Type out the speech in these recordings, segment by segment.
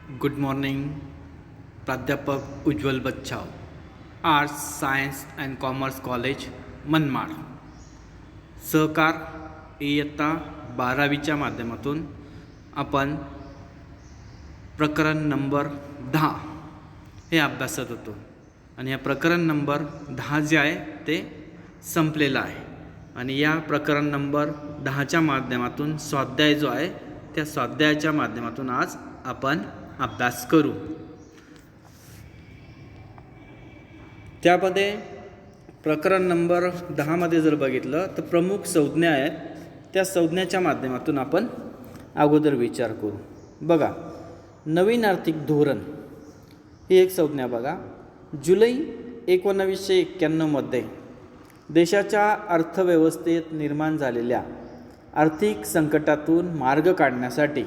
Good morning. प्राध्यापक Ujjwal Bachhav, arts science and commerce college Manmad. सहकार इयत्ता 12वीच्या माध्यमातून आपण प्रकरण नंबर 10 हे अभ्यासत होतो आणि या प्रकरण नंबर 10 जे आहे ते संपलेलं आहे. आणि या प्रकरण नंबर 10च्या माध्यमातून स्वाध्याय जो आहे त्या स्वाध्यायाच्या माध्यमातून आज आपण अभ्यास करू. त्यामध्ये प्रकरण नंबर 10मध्ये जर बघितलं तर प्रमुख संज्ञा आहेत, त्या संज्ञाच्या माध्यमातून आपण अगोदर विचार करू. बघा, नवीन आर्थिक धोरण ही एक संज्ञा. बघा, जुलै 1991मध्ये देशाच्या अर्थव्यवस्थेत निर्माण झालेल्या आर्थिक संकटातून मार्ग काढण्यासाठी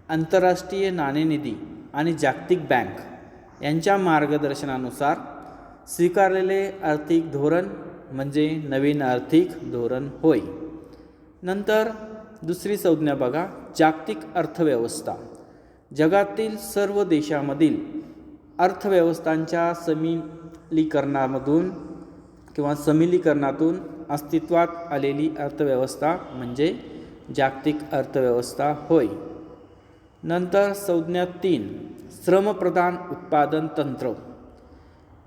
आंतरराष्ट्रीय नाणेनिधी आणि जागतिक बँक यांच्या मार्गदर्शनानुसार स्वीकारलेले आर्थिक धोरण म्हणजे नवीन आर्थिक धोरण होय. नंतर दुसरी संज्ञा बघा, जागतिक अर्थव्यवस्था. जगातील सर्व देशामधील अर्थव्यवस्थांच्या समिलीकरणातून अस्तित्वात आलेली अर्थव्यवस्था म्हणजे जागतिक अर्थव्यवस्था होय. नंतर संज्ञा 3, श्रमप्रधान उत्पादन तंत्र.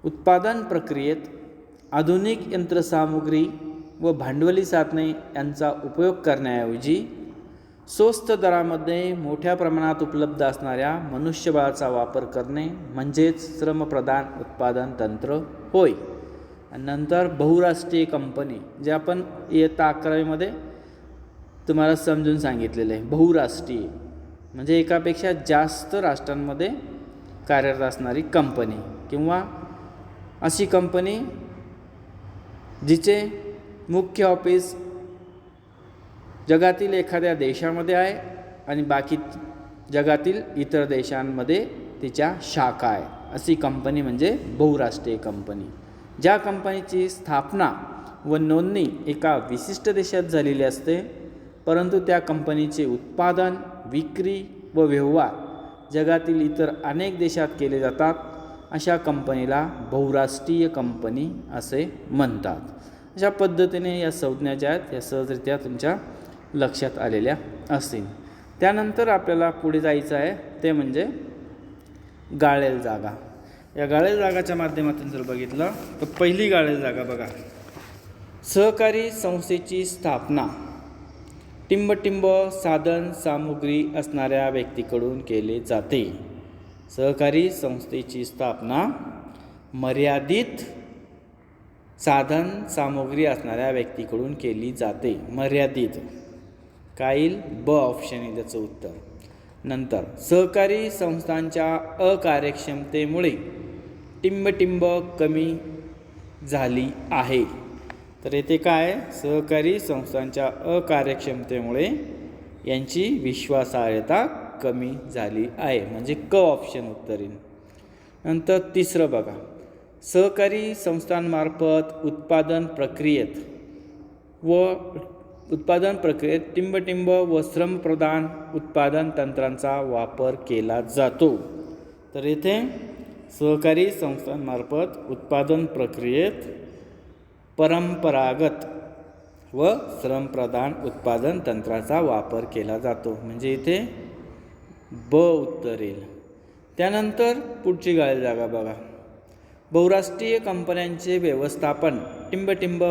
उत्पादन प्रक्रियेत आधुनिक यंत्रसामुग्री व भांडवली साधने यांचा उपयोग करण्याऐवजी स्वस्त दरामध्ये मोठ्या प्रमाणात उपलब्ध असणाऱ्या मनुष्यबळाचा वापर करणे म्हणजेच श्रमप्रधान उत्पादन तंत्र होय. आणि नंतर बहुराष्ट्रीय कंपनी, जे आपण इयत्ता 11वीमध्ये तुम्हाला समजून सांगितलेलं आहे. बहुराष्ट्रीय म्हणजे एकापेक्षा जास्त राष्ट्रांमध्ये कार्यरत असणारी कंपनी किंवा अशी कंपनी जिचे मुख्य ऑफिस जगातील एखाद्या देशामध्ये आहे आणि बाकी जगातील इतर देशांमध्ये तिच्या शाखा आहे. अशी कंपनी म्हणजे बहुराष्ट्रीय कंपनी. ज्या कंपनीची स्थापना व नोंदणी एका विशिष्ट देशात झालेली असते, परंतु त्या कंपनीचे उत्पादन, विक्री व व्यवहार जगातील इतर अनेक देशात केले जातात, अशा कंपनीला बहुराष्ट्रीय कंपनी असे म्हणतात. अशा पद्धतीने या संज्ञा ज्या आहेत या सहजरित्या तुमच्या लक्षात आलेल्या असतील. त्यानंतर आपल्याला पुढे जायचं आहे ते म्हणजे गाळेल जागा. या गाळेल जागाच्या माध्यमातून जर बघितलं तर पहिली गाळेल जागा बघा, सहकारी संस्थेची स्थापना टिंबटिंब साधन सामुग्री असणाऱ्या व्यक्तीकडून केले जाते. सहकारी संस्थेची स्थापना मर्यादित साधन सामुग्री असणाऱ्या व्यक्तीकडून केली जाते. मर्यादित काय येईल? ब ऑप्शन आहे त्याचं उत्तर. नंतर सहकारी संस्थांच्या अकार्यक्षमतेमुळे टिंबटिंब कमी झाली आहे. तर येथे काय, सहकारी संस्थांच्या अकार्यक्षमतेमुळे यांची विश्वासार्हता कमी झाली आहे, म्हणजे क ऑप्शन उत्तर येईल. नंतर तिसरं बघा, सहकारी संस्थांमार्फत उत्पादन प्रक्रियेत टिंबटिंब व श्रमप्रधान उत्पादन तंत्रांचा वापर केला जातो. तर येथे सहकारी संस्थांमार्फत उत्पादन प्रक्रियेत परंपरागत व श्रमप्रधान उत्पादन तंत्राचा वापर केला जातो, म्हणजे इथे ब उत्तर येईल. त्यानंतर पुढची गाळेल जागा बघा, बहुराष्ट्रीय कंपन्यांचे व्यवस्थापन टिंबटिंब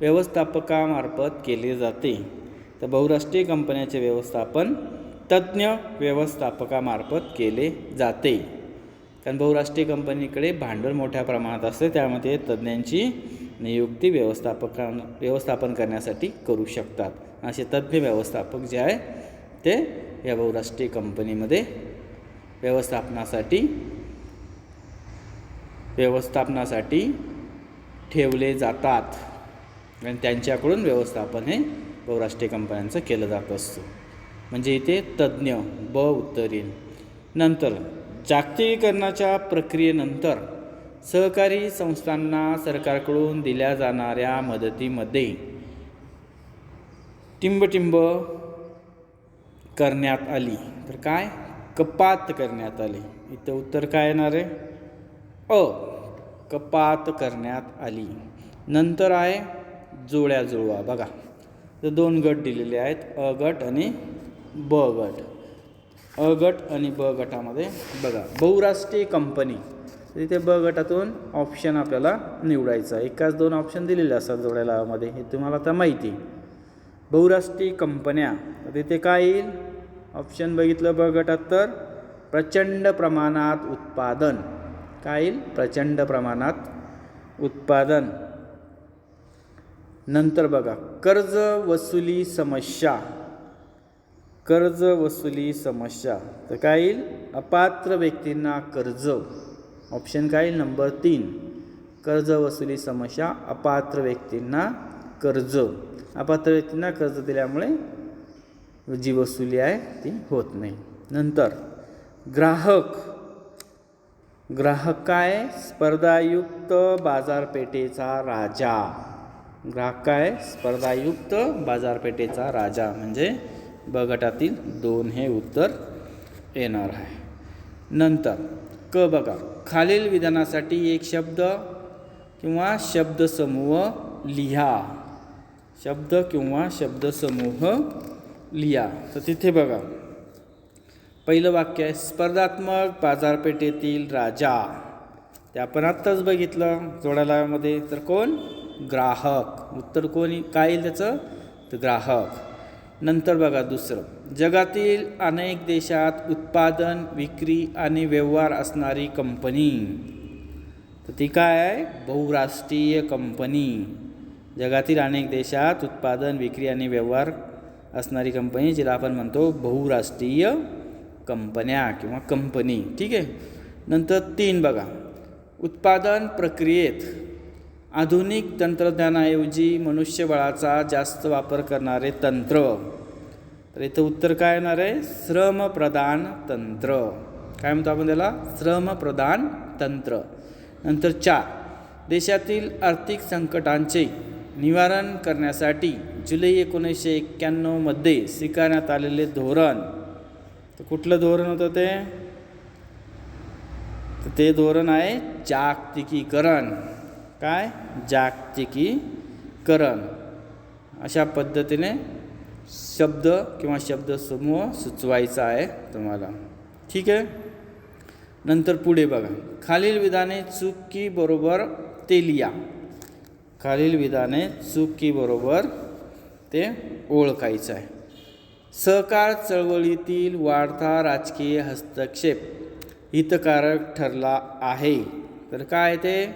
व्यवस्थापकामार्फत केले जाते. तर बहुराष्ट्रीय कंपन्यांचे व्यवस्थापन तज्ज्ञ व्यवस्थापकामार्फत केले जाते, कारण बहुराष्ट्रीय कंपनीकडे भांडवल मोठ्या प्रमाणात असते, त्यामध्ये तज्ज्ञांची नियुक्ती व्यवस्थापन करण्यासाठी करू शकतात. असे तज्ज्ञ व्यवस्थापक जे आहे ते या बहुराष्ट्रीय कंपनीमध्ये व्यवस्थापनासाठी ठेवले जातात आणि त्यांच्याकडून व्यवस्थापन हे बहुराष्ट्रीय कंपन्यांचं केलं जात असतं, म्हणजे इथे तज्ज्ञ ब उत्तर येईल. नंतर जागतिकीकरणाच्या प्रक्रियेनंतर सहकारी संस्थांना सरकारकडून दिल्या जाणाऱ्या मदतीमध्ये टिंबटिंब करण्यात आली. तर काय, कपात करण्यात आली. इथं उत्तर काय येणार आहे? अ, कपात करण्यात आली. नंतर आहे जोड्या जुळवा. बघा तर 2 गट दिलेले आहेत, अ गट आणि ब गट. अ गट आणि ब गटामध्ये बघा बहुराष्ट्रीय कंपनी, तर इथे ब गटातून ऑप्शन आपल्याला निवडायचा. एकाच 2 ऑप्शन दिलेले असतात जोड्या लावामध्ये, हे तुम्हाला आता माहिती. बहुराष्ट्रीय कंपन्या, तर तिथे काय येईल? ऑप्शन बघितलं ब गटात तर प्रचंड प्रमाणात उत्पादन. काय येईल? प्रचंड प्रमाणात उत्पादन. नंतर बघा कर्ज वसुली समस्या. कर्ज वसुली समस्या, तर काय येईल? अपात्र व्यक्तींना कर्ज. ऑप्शन काय येईल? नंबर 3, कर्ज वसुली समस्या, अपात्र व्यक्तींना कर्ज. अपात्र व्यक्तींना कर्ज दिल्यामुळे जी वसुली आहे ती होत नाही. नंतर ग्राहक. ग्राहक काय? स्पर्धायुक्त बाजारपेठेचा राजा. ग्राहक काय? स्पर्धायुक्त बाजारपेठेचा राजा, म्हणजे ब गटातील 2 हे उत्तर येणार आहे. नंतर क बघा खालील विधानासाठी एक शब्द किंवा शब्दसमूह लिहा. शब्द किंवा शब्दसमूह लिहा. तर तिथे बघा पहिलं वाक्य आहे स्पर्धात्मक बाजारपेठेतील राजा. ते आपण आत्ताच बघितलं जोड्यालामध्ये. तर कोण? ग्राहक. उत्तर कोणी काय येईल त्याचं? तर ग्राहक. नंतर बघा दुसरं, जगातील अनेक देशात उत्पादन, विक्री आणि व्यवहार असणारी कंपनी. तर ती काय आहे? बहुराष्ट्रीय कंपनी. जगातील अनेक देशात उत्पादन, विक्री आणि व्यवहार असणारी कंपनी, जिला आपण म्हणतो बहुराष्ट्रीय कंपन्या किंवा कंपनी. ठीक आहे. नंतर 3 बघा उत्पादन प्रक्रियेत आधुनिक तंत्रज्ञानाऐवजी मनुष्यबळाचा जास्त वापर करणारे तंत्र. तर इथं उत्तर काय येणार आहे? श्रमप्रधान तंत्र. काय म्हणतो आपण त्याला? श्रमप्रधान तंत्र. नंतर 4 देशातील आर्थिक संकटांचे निवारण करण्यासाठी जुलै 1991 मध्ये स्वीकारण्यात आलेले धोरण. तर कुठलं धोरण होतं ते? तर ते धोरण आहे जागतिकीकरण. काय? जागतिकीकरण. अशा पद्धतीने शब्द किंवा शब्दसमूह सुचवायचा आहे तुम्हाला. ठीक आहे. नंतर पुढे बघा खालील विधाने चूक की बरोबर ते लिहा. खालील विधाने चूक की बरोबर ते ओळखायचं आहे. सहकार चळवळीतील वाढता राजकीय हस्तक्षेप हितकारक ठरला आहे. तर काय ते?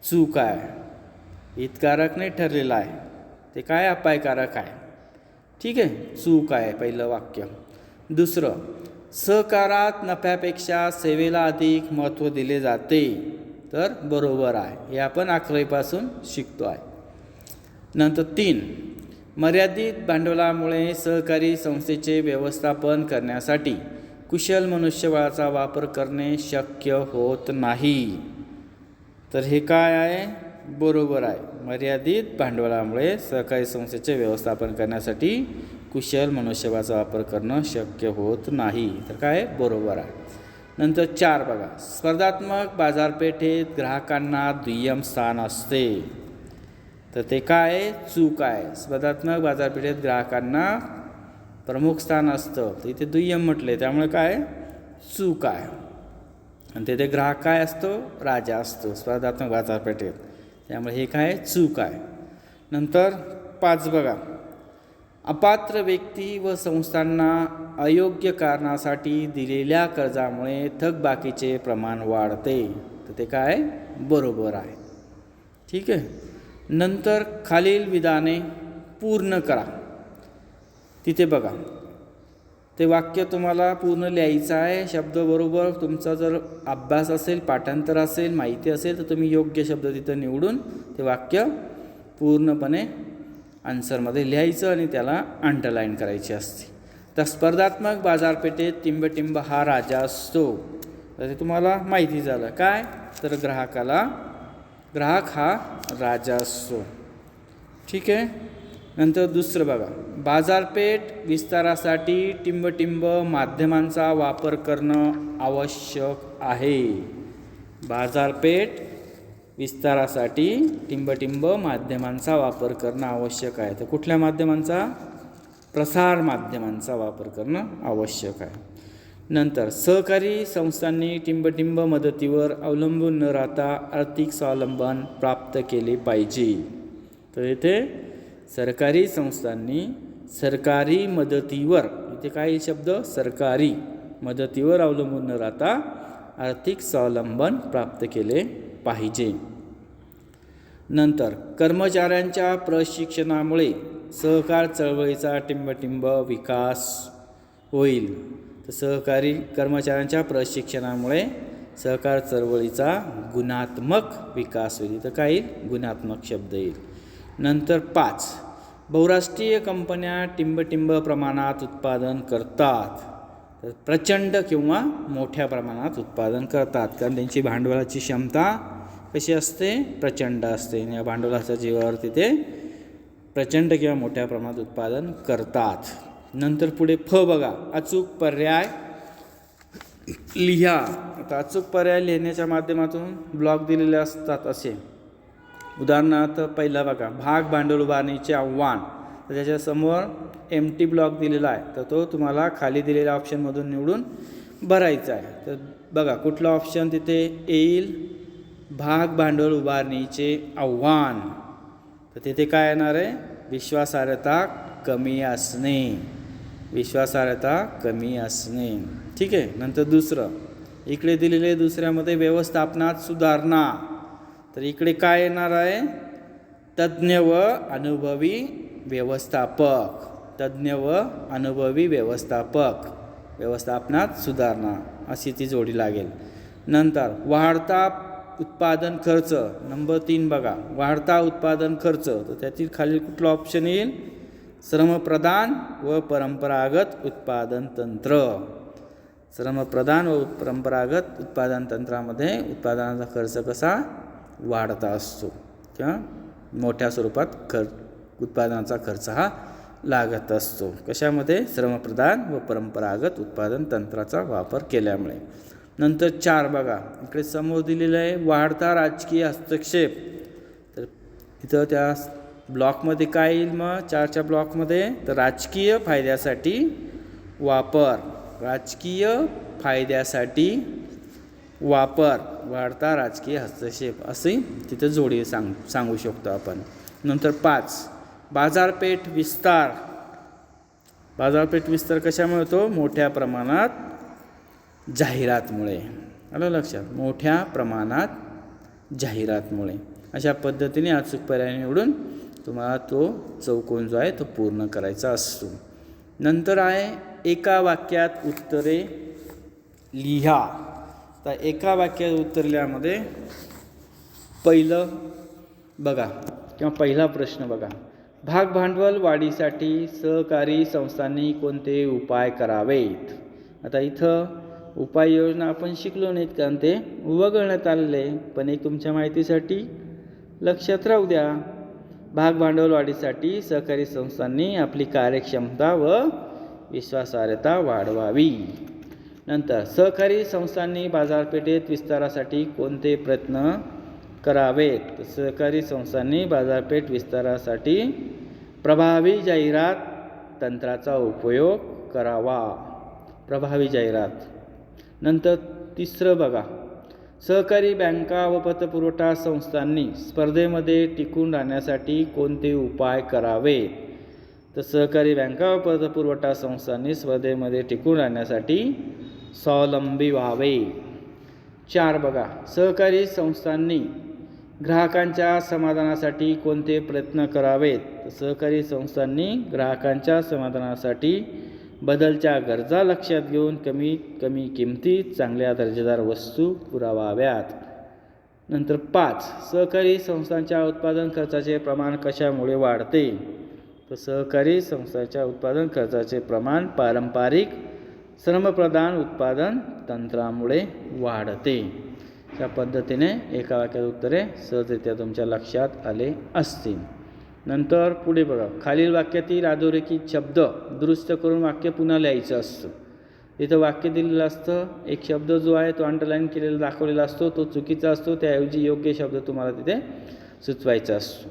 चूक आहे. हितकारक नाही ठरलेला आहे, ते काय? अपायकारक आहे. ठीक आहे. चूक आहे पहिलं वाक्य. दुसरं, सहकारात नफ्यापेक्षा सेवेला अधिक महत्त्व दिले जाते. तर बरोबर आहे. हे आपण 11वीपासून शिकतो आहे. नंतर 3 मर्यादित भांडवलामुळे सहकारी संस्थेचे व्यवस्थापन करण्यासाठी कुशल मनुष्यबळाचा वापर करणे शक्य होत नाही. तर हे काय आहे? बरोबर आहे. मर्यादित भांडवलामुळे सहकारी संस्थेचे व्यवस्थापन करण्यासाठी कुशल मनुष्यबळाचा वापर करणं शक्य होत नाही. तर काय? बरोबर आहे. नंतर 4 बघा स्पर्धात्मक बाजारपेठेत ग्राहकांना दुय्यम स्थान असते. तर ते काय? चूक आहे. स्पर्धात्मक बाजारपेठेत ग्राहकांना प्रमुख स्थान असतं, तर इथे दुय्यम म्हटले, त्यामुळे काय? चूक आहे. आणि तेथे ग्राहक काय असतो? राजा असतो स्पर्धात्मक बाजारपेठेत, त्यामुळे हे काय? चूक आहे. नंतर 5 बघा अपात्र व्यक्ती व संस्थांना अयोग्य कारणासाठी दिलेल्या कर्जामुळे थकबाकीचे प्रमाण वाढते. तर ते काय? बरोबर आहे. ठीक आहे. नंतर खालील विधाने पूर्ण करा. तिथे बघा ते वाक्य तुम्हाला पूर्ण लिहायचं आहे शब्द बरोबर. तुमचा जर अभ्यास असेल, पाठांतर असेल, माहिती असेल, तर तुम्ही योग्य शब्द तिथं निवडून ते वाक्य पूर्णपणे आन्सरमध्ये लिहायचं आणि त्याला अंडरलाईन करायची असते. तर स्पर्धात्मक बाजारपेठेत टिंबटिंब हा राजा असतो. तर ते तुम्हाला माहिती झालं. काय? तर ग्राहक हा राजा असतो. ठीक आहे. नंतर दुसरं बघा, बाजारपेठ विस्तारासाठी टिंबटिंब माध्यमांचा वापर करणं आवश्यक आहे. बाजारपेठ विस्तारासाठी टिंबटिंब माध्यमांचा वापर करणं आवश्यक आहे. तर कुठल्या माध्यमांचा? प्रसार माध्यमांचा वापर करणं आवश्यक आहे. नंतर सहकारी संस्थांनी टिंबटिंब मदतीवर अवलंबून न राहता आर्थिक स्वावलंबन प्राप्त केले पाहिजे. तर इथे सरकारी संस्थांनी सरकारी मदतीवर, इथे काय शब्द? सरकारी मदतीवर अवलंबून न राहता आर्थिक स्वावलंबन प्राप्त केले पाहिजे. नंतर कर्मचाऱ्यांच्या प्रशिक्षणामुळे सहकार चळवळीचा टिंबटिंब विकास होईल. तर सहकारी कर्मचाऱ्यांच्या प्रशिक्षणामुळे सहकार चळवळीचा गुणात्मक विकास होईल. तर काय येईल? गुणात्मक शब्द येईल. नंतर 5, बहुराष्ट्रीय कंपन्या टिंबटिंब प्रमाणात उत्पादन करतात. तर प्रचंड किंवा मोठ्या प्रमाणात उत्पादन करतात, कारण त्यांची भांडवलाची क्षमता कशी असते? प्रचंड असते. या भांडवलाच्या जीवावर तिथे प्रचंड किंवा मोठ्या प्रमाणात उत्पादन करतात. नंतर पुढे फ बघा, अचूक पर्याय लिहा. आता अचूक पर्याय लिहिण्याच्या माध्यमातून ब्लॉक दिलेले असतात असे. उदाहरणार्थ पहिला बघा, भाग भांडवल उभारणीचे आव्हान. तर त्याच्यासमोर एम्प्टी ब्लॉक दिलेला आहे, तर तो तुम्हाला खाली दिलेल्या ऑप्शनमधून निवडून भरायचा आहे. तर बघा कुठला ऑप्शन तिथे येईल? भाग भांडवल उभारणीचे आव्हान. तर तिथे काय येणार आहे? विश्वासार्हता कमी असणे. विश्वासार्हता कमी असणे. ठीक आहे. नंतर दुसरं इकडे दिलेले दुसऱ्यामध्ये व्यवस्थापनात सुधारणा. तर इकडे काय येणार आहे? तज्ज्ञ व अनुभवी व्यवस्थापक. तज्ज्ञ व अनुभवी व्यवस्थापक, व्यवस्थापनात सुधारणा अशी ती जोडी लागेल. नंतर वाढता उत्पादन खर्च. नंबर 3 बघा, वाढता उत्पादन खर्च. तर त्यातील खालील कुठलं ऑप्शन येईल? श्रमप्रधान व परंपरागत उत्पादन तंत्र. श्रमप्रधान व परंपरागत उत्पादन तंत्रामध्ये उत्पादनाचा खर्च कसा वाढता असतो किंवा मोठ्या स्वरूपात उत्पादनाचा खर्च हा लागत असतो. कशामध्ये? श्रमप्रधान व परंपरागत उत्पादन तंत्राचा वापर केल्यामुळे. नंतर 4 बघा, इकडे समोर दिलेलं आहे वाढता राजकीय हस्तक्षेप. तर इथं त्या ब्लॉकमध्ये काय येईल मग? 4च्या ब्लॉकमध्ये? तर राजकीय फायद्यासाठी वापर. राजकीय फायद्यासाठी वापर, वाढता राजकीय हस्तक्षेप असे तिथं जोडी सांगू शकतो आपण. नंतर 5, बाजारपेठ विस्तार. बाजारपेठ विस्तार कशामुळे होतो? मोठ्या प्रमाणात जाहिरातमुळे. आलं लक्षात? मोठ्या प्रमाणात जाहिरातमुळे. अशा पद्धतीने अचूक पर्याय निवडून तुम्हाला तो चौकोन जो आहे तो पूर्ण करायचा असतो. नंतर आहे एका वाक्यात उत्तरे लिहा. तर एका वाक्यात उत्तर लिहामध्ये पहिलं बघा किंवा पहिला प्रश्न बघा, भाग भांडवल वाढीसाठी सहकारी संस्थांनी कोणते उपाय करावेत? आता इथं उपाययोजना आपण शिकलो नाहीत, कारण ते वगळण्यात आलेले. पण एक तुमच्या माहितीसाठी लक्षात राहू द्या. भाग भांडवल वाढीसाठी सहकारी संस्थांनी आपली कार्यक्षमता व विश्वासार्हता वाढवावी. नंतर सहकारी संस्थांनी बाजारपेठेत विस्तारासाठी कोणते प्रयत्न करावेत? सहकारी संस्थांनी बाजारपेठ विस्तारासाठी प्रभावी जाहिरात तंत्राचा उपयोग करावा. प्रभावी जाहिरात. नंतर 3 बघा, सहकारी बँका व पतपुरवठा संस्थांनी स्पर्धेमध्ये टिकून राहण्यासाठी कोणते उपाय करावेत? तर सहकारी बँका व पतपुरवठा संस्थांनी स्पर्धेमध्ये टिकून राहण्यासाठी स्वावलंबी व्हावे. 4 बघा, सहकारी संस्थांनी ग्राहकांच्या समाधानासाठी कोणते प्रयत्न करावेत? सहकारी संस्थांनी ग्राहकांच्या समाधानासाठी बदलच्या गरजा लक्षात घेऊन कमी किमतीत चांगल्या दर्जेदार वस्तू पुरवाव्यात. नंतर 5, सहकारी संस्थांच्या उत्पादन खर्चाचे प्रमाण कशामुळे वाढते? तर सहकारी संस्थांच्या उत्पादन खर्चाचे प्रमाण पारंपरिक श्रमप्रधान उत्पादन तंत्रामुळे वाढते. त्या पद्धतीने एका वाक्यात उत्तरे सहजरित्या तुमच्या लक्षात आले असतील. नंतर पुढे बघा, खालील वाक्यातील अधोरेखित शब्द दुरुस्त करून वाक्य पुन्हा लिहायचं असतं. इथं वाक्य दिलेलं असतं, एक शब्द जो आहे तो अंडरलाईन केलेला दाखवलेला असतो, तो चुकीचा असतो, त्याऐवजी योग्य शब्द तुम्हाला तिथे सुचवायचा असतो.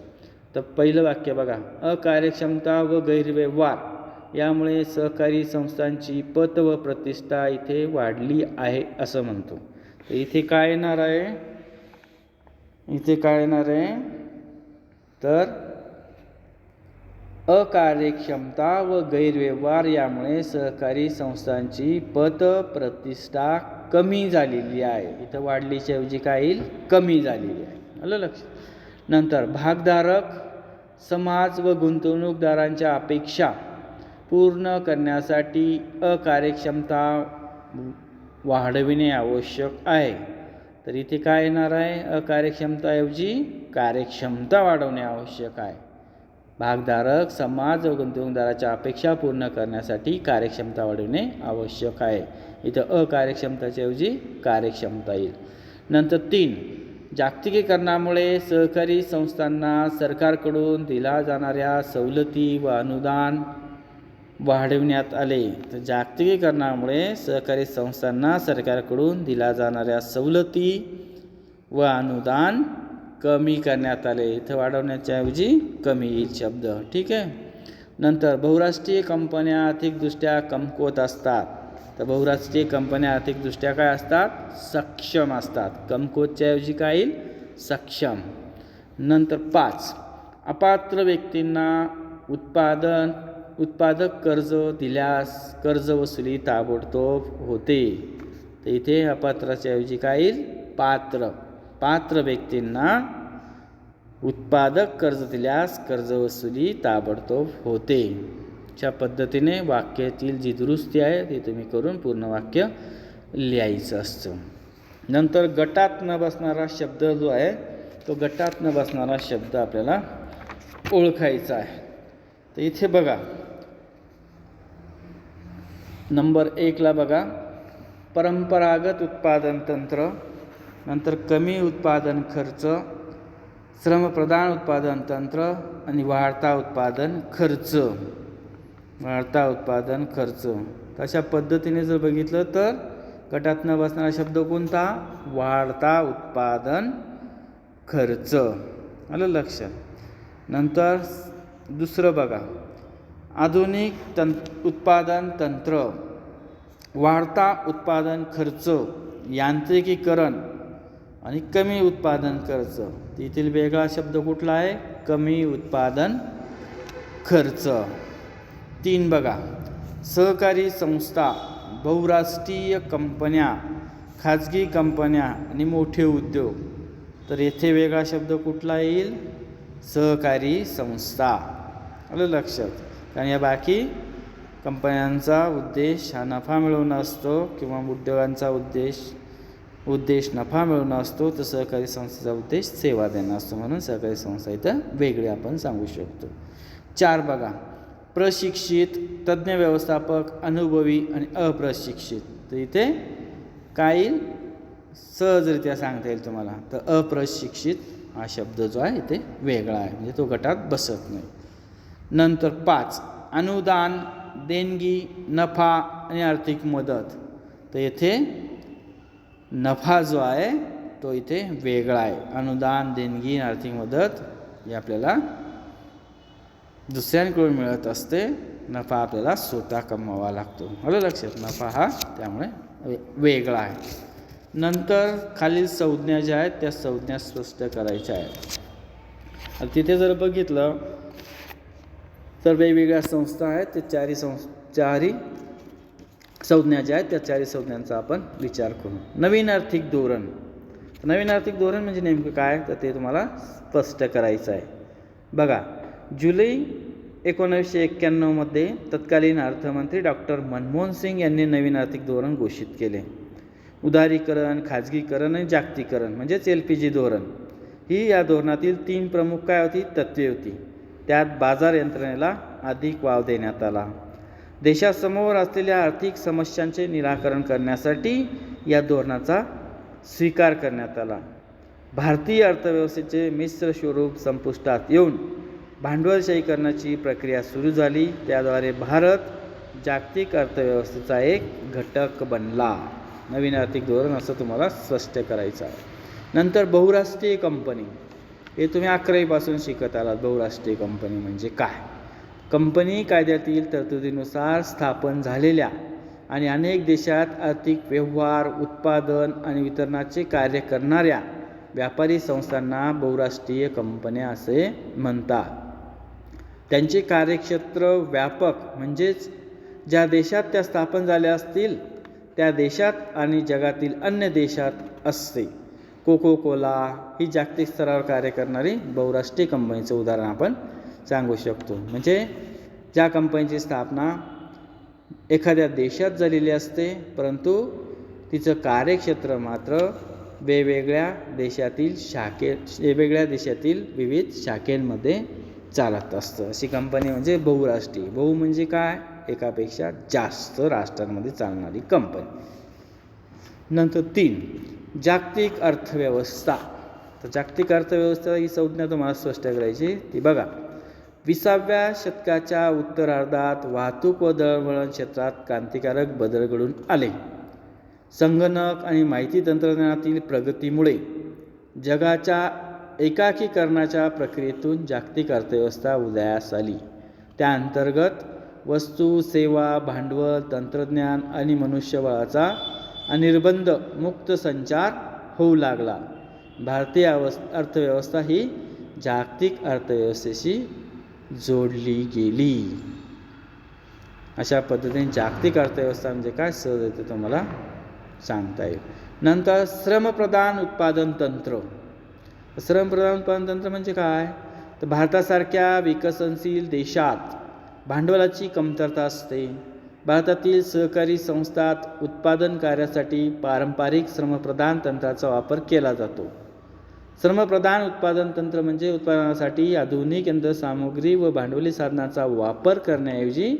तर पहिलं वाक्य बघा, अकार्यक्षमता व गैरव्यवहार यामुळे सहकारी संस्थांची पत व प्रतिष्ठा इथे वाढली आहे असं म्हणतो. तर इथे काय येणार आहे, इथे काय येणार आहे तर अकार्यक्षमता व गैरव्यवहार यामुळे सहकारी संस्थांची पत प्रतिष्ठा कमी झालेली आहे. इथं वाढलीच्या ऐवजी काय येईल, कमी झालेली आहे. आलं लक्षात. नंतर भागधारक समाज व गुंतवणूकदारांच्या अपेक्षा पूर्ण करण्यासाठी अकार्यक्षमता वाढविणे आवश्यक आहे. तर इथे काय येणार आहे, अकार्यक्षमताऐवजी कार्यक्षमता वाढवणे आवश्यक आहे. भागधारक समाज व गुंतवणूकदाराच्या अपेक्षा पूर्ण करण्यासाठी कार्यक्षमता वाढवणे आवश्यक आहे. इथं अकार्यक्षमताच्या ऐवजी कार्यक्षमता येईल. नंतर 3, जागतिकीकरणामुळे सहकारी संस्थांना सरकारकडून दिला जाणाऱ्या सवलती व अनुदान वाढविण्यात आले. तर जागतिकीकरणामुळे सहकारी संस्थांना सरकारकडून दिला जाणाऱ्या सवलती व अनुदान कमी करण्यात आले. इथं वाढवण्याच्या ऐवजी कमी येईल शब्द. ठीक आहे. नंतर बहुराष्ट्रीय कंपन्या आर्थिकदृष्ट्या कमकुवत असतात. तर बहुराष्ट्रीय कंपन्या आर्थिकदृष्ट्या काय असतात, सक्षम असतात. कमकुवतच्या ऐवजी काय येईल, सक्षम. नंतर 5, अपात्र व्यक्तींना उत्पादक कर्ज दिल्यास कर्ज वसुली ताबडतोब होते. तर इथे अपात्राच्या ऐवजी काय येईल, पात्र व्यक्तींना उत्पादक कर्ज दिल्यास कर्ज वसुली ताबडतोब होते. अशा पद्धतीने वाक्यातील जी दुरुस्ती आहे ती तुम्ही करून पूर्ण वाक्य लिहायचं असतं. नंतर गटात न बसणारा शब्द जो आहे तो गटात न बसणारा शब्द आपल्याला ओळखायचा आहे. तर इथे बघा, नंबर 1ला बघा, परंपरागत उत्पादन तंत्र, नंतर कमी उत्पादन खर्च, श्रमप्रधान उत्पादन तंत्र आणि वाढता उत्पादन खर्च. अशा पद्धतीने जर बघितलं तर गटात न बसणारा शब्द कोणता, वाढता उत्पादन खर्च. आलं लक्षात. नंतर दुसरं बघा, आधुनिक उत्पादन तंत्र, वाढता उत्पादन खर्च, यांत्रिकीकरण आणि कमी उत्पादन खर्च. तिथील वेगळा शब्द कुठला आहे, कमी उत्पादन खर्च. 3 बघा, सहकारी संस्था, बहुराष्ट्रीय कंपन्या, खाजगी कंपन्या आणि मोठे उद्योग. तर येथे वेगळा शब्द कुठला येईल, सहकारी संस्था. आलं लक्षात. कारण या बाकी कंपन्यांचा उद्देश हा नफा मिळवणं असतो किंवा उद्योगांचा उद्देश नफा मिळवणं असतो, तर सहकारी संस्थेचा उद्देश सेवा देणं असतो. म्हणून सहकारी संस्था इथं वेगळे आपण सांगू शकतो. 4 बघा, प्रशिक्षित, तज्ज्ञ व्यवस्थापक, अनुभवी आणि अप्रशिक्षित. तर इथे काय सहजरित्या सांगता येईल तुम्हाला. तर अप्रशिक्षित हा शब्द जो आहे इथे वेगळा आहे, म्हणजे तो गटात बसत नाही. नंतर 5, अनुदान, देणगी, नफा आणि आर्थिक मदत. तर येथे नफा जो आहे तो इथे वेगळा आहे. अनुदान, देणगी, आर्थिक मदत हे आपल्याला दुसऱ्यांकडून मिळत असते. नफा आपल्याला स्वतः कमवावा लागतो. आलं लक्षात. नफा हा त्यामुळे वेगळा आहे. नंतर खालील संज्ञा ज्या आहेत त्या संज्ञा स्पष्ट करायच्या आहेत. तिथे जर बघितलं तर वेगवेगळ्या संस्था आहेत, ते चारही संज्ञा ज्या आहेत त्या 4 संज्ञांचा आपण विचार करू. नवीन आर्थिक धोरण. नवीन आर्थिक धोरण म्हणजे नेमकं काय, तर ते तुम्हाला स्पष्ट करायचं आहे. बघा, जुलै 1991 तत्कालीन अर्थमंत्री डॉक्टर मनमोहन सिंग यांनी नवीन आर्थिक धोरण घोषित केले. उदारीकरण, खाजगीकरण आणि जागतिकीकरण म्हणजेच LPG धोरण ही या धोरणातील 3 प्रमुख काय होती, तत्त्वे होती. त्यात बाजार यंत्रणेला अधिक वाव देण्यात आला. देशासमोर असलेल्या आर्थिक समस्यांचे निराकरण करण्यासाठी या धोरणाचा स्वीकार करण्यात आला. भारतीय अर्थव्यवस्थेचे मिश्र स्वरूप संपुष्टात येऊन भांडवलशाहीकरणाची प्रक्रिया सुरू झाली. त्याद्वारे भारत जागतिक अर्थव्यवस्थेचा एक घटक बनला. नवीन आर्थिक धोरण असं तुम्हाला स्पष्ट करायचं आहे. नंतर बहुराष्ट्रीय कंपनी, हे तुम्ही 11वीपासून शिकत आलात. बहुराष्ट्रीय कंपनी म्हणजे काय? कंपनी कायद्यातील तरतुदीनुसार स्थापन झालेल्या आणि अनेक देशात आर्थिक व्यवहार, उत्पादन आणि वितरणाचे कार्य करणाऱ्या व्यापारी संस्थांना बहुराष्ट्रीय कंपन्या असे म्हणतात. त्यांचे कार्यक्षेत्र व्यापक म्हणजेच ज्या देशात त्या स्थापन झाल्या असतील त्या देशात आणि जगातील अन्य देशात असते. कोको कोला ही जागतिक स्तरावर कार्य करणारी बहुराष्ट्रीय कंपनीचं उदाहरण आपण सांगू शकतो. म्हणजे ज्या कंपनीची स्थापना एखाद्या देशात झालेली असते परंतु तिचं कार्यक्षेत्र मात्र वेगवेगळ्या देशातील विविध शाखेमध्ये चालत असतं. अशी कंपनी म्हणजे बहुराष्ट्रीय. बहु म्हणजे काय? एकापेक्षा जास्त राष्ट्रांमध्ये चालणारी कंपनी. नंतर 3 जागतिक अर्थव्यवस्था. तर जागतिक अर्थव्यवस्था ही संज्ञा तुम्हाला स्पष्ट करायची. ती बघा, 20व्या शतकाच्या उत्तरार्धात वाहतूक व दळणवळण क्षेत्रात क्रांतिकारक बदल घडून आले. संगणक आणि माहिती तंत्रज्ञानातील प्रगतीमुळे जगाच्या एकाकीकरणाच्या प्रक्रियेतून जागतिक अर्थव्यवस्था उदयास आली. त्या अंतर्गत वस्तू, सेवा, भांडवल, तंत्रज्ञान आणि मनुष्यबळाचा अनिर्बंध मुक्त संचार होऊ लागला. भारतीय अर्थव्यवस्था ही जागतिक अर्थव्यवस्थेशी जोडली गेली. अशा पद्धतीने जागतिक अर्थव्यवस्था म्हणजे काय सहज येते तुम्हाला सांगता येईल. नंतर श्रमप्रधान उत्पादन तंत्र. श्रमप्रधान उत्पादन तंत्र म्हणजे काय? तर भारतासारख्या विकसनशील देशात भांडवलाची कमतरता असते. भारतातील सहकारी संस्थात उत्पादन कार्यासाठी पारंपरिक श्रमप्रधान तंत्राचा वापर केला जातो. श्रमप्रधान उत्पादन तंत्र म्हणजे उत्पादनासाठी आधुनिक यंत्रसामुग्री व भांडवली साधनांचा वापर करण्याऐवजी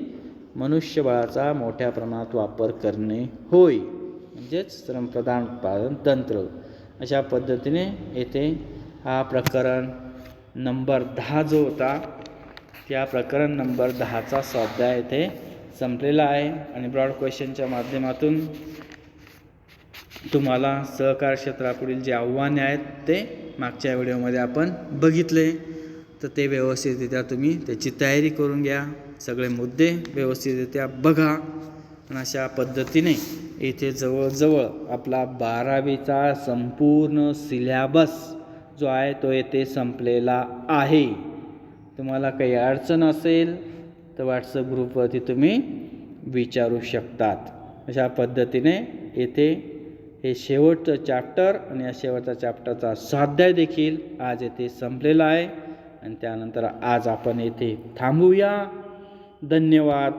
मनुष्यबळाचा मोठ्या प्रमाणात वापर करणे होय. म्हणजेच श्रमप्रधान उत्पादन तंत्र. अशा पद्धतीने येथे हा प्रकरण नंबर 10 जो होता त्या प्रकरण नंबर 10चा स्वाध्याय येथे संपलेला आहे. आणि ब्रॉड क्वेश्चनच्या माध्यमातून तुम्हाला सहकार क्षेत्रापुढील जे आव्हाने आहेत ते मागच्या व्हिडिओमध्ये आपण बघितले. तर ते व्यवस्थितरित्या तुम्ही त्याची तयारी करून घ्या. सगळे मुद्दे व्यवस्थितरित्या बघा. आणि अशा पद्धतीने इथे जवळजवळ आपला 12वीचा संपूर्ण सिलॅबस जो आहे तो येथे संपलेला आहे. तुम्हाला काही अडचण असेल तर व्हॉट्सअप ग्रुपवरती तुम्ही विचारू शकतात. अशा पद्धतीने येथे हे शेवटचं चॅप्टर आणि या शेवटचा चॅप्टरचा स्वाध्याय देखील आज येथे संपलेला आहे. आणि त्यानंतर आज आपण येथे थांबूया. धन्यवाद.